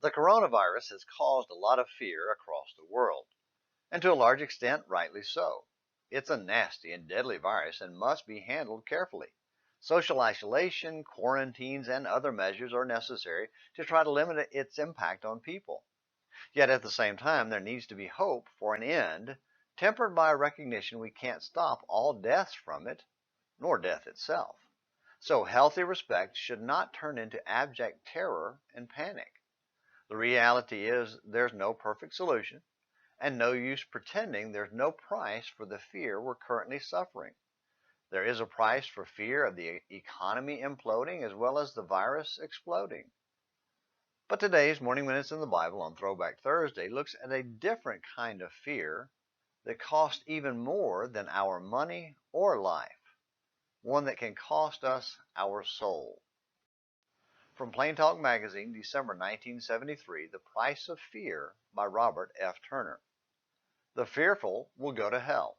The coronavirus has caused a lot of fear across the world, and to a large extent, rightly so. It's a nasty and deadly virus and must be handled carefully. Social isolation, quarantines, and other measures are necessary to try to limit its impact on people. Yet at the same time, there needs to be hope for an end, tempered by a recognition we can't stop all deaths from it, nor death itself. So healthy respect should not turn into abject terror and panic. The reality is there's no perfect solution, and no use pretending there's no price for the fear we're currently suffering. There is a price for fear of the economy imploding as well as the virus exploding. But today's Morning Minutes in the Bible on Throwback Thursday looks at a different kind of fear that costs even more than our money or life, one that can cost us our soul. From Plain Talk Magazine, December 1973, The Price of Fear by Robert F. Turner. The fearful will go to hell.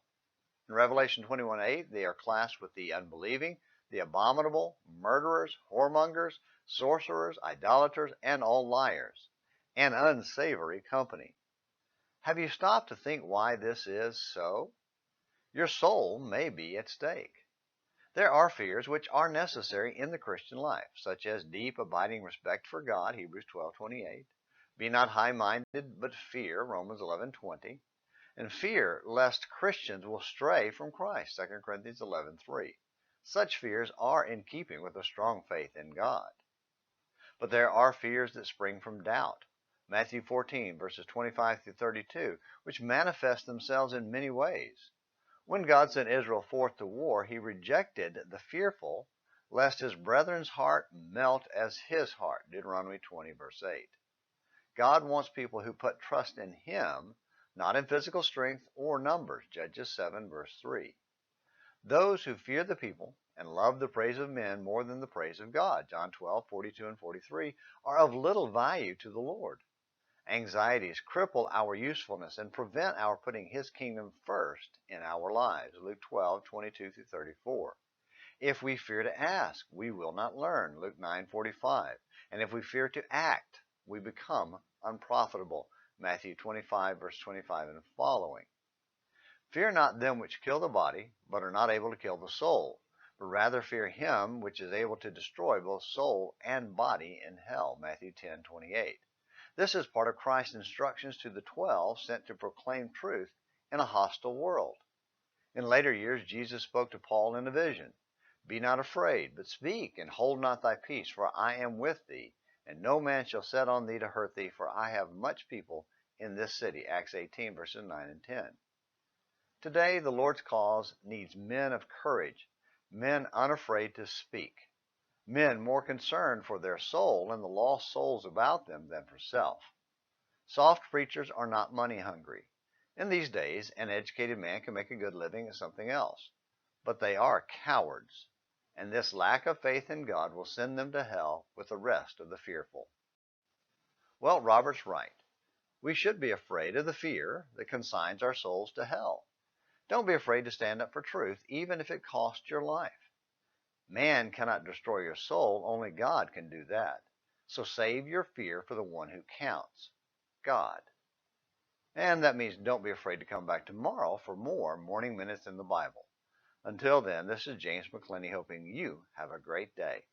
In Revelation 21:8, they are classed with the unbelieving, the abominable, murderers, whoremongers, sorcerers, idolaters, and all liars, an unsavory company. Have you stopped to think why this is so? Your soul may be at stake. There are fears which are necessary in the Christian life, such as deep, abiding respect for God, Hebrews 12:28, be not high-minded, but fear, Romans 11:20, and fear lest Christians will stray from Christ, 2 Corinthians 11:3. Such fears are in keeping with a strong faith in God. But there are fears that spring from doubt, Matthew 14, verses 25 through 32, which manifest themselves in many ways. When God sent Israel forth to war, he rejected the fearful, lest his brethren's heart melt as his heart, Deuteronomy 20, verse 8. God wants people who put trust in him, not in physical strength or numbers, Judges 7, verse 3. Those who fear the people and love the praise of men more than the praise of God, John 12:42 and 43, are of little value to the Lord. Anxieties cripple our usefulness and prevent our putting his kingdom first in our lives, Luke 12:22 through 34. If we fear to ask, we will not learn, Luke 9:45. And if we fear to act, we become unprofitable, Matthew 25, verse 25 and following. Fear not them which kill the body, but are not able to kill the soul, but rather fear him which is able to destroy both soul and body in hell, Matthew 10:28. This is part of Christ's instructions to the 12 sent to proclaim truth in a hostile world. In later years, Jesus spoke to Paul in a vision. Be not afraid, but speak, and hold not thy peace, for I am with thee, and no man shall set on thee to hurt thee, for I have much people in this city. Acts 18, verses 9 and 10. Today, the Lord's cause needs men of courage, men unafraid to speak, men more concerned for their soul and the lost souls about them than for self. Soft preachers are not money hungry. In these days, an educated man can make a good living at something else, but they are cowards, and this lack of faith in God will send them to hell with the rest of the fearful. Well, Robert's right. We should be afraid of the fear that consigns our souls to hell. Don't be afraid to stand up for truth, even if it costs your life. Man cannot destroy your soul, only God can do that. So save your fear for the one who counts, God. And that means don't be afraid to come back tomorrow for more Morning Minutes in the Bible. Until then, this is James McClenny hoping you have a great day.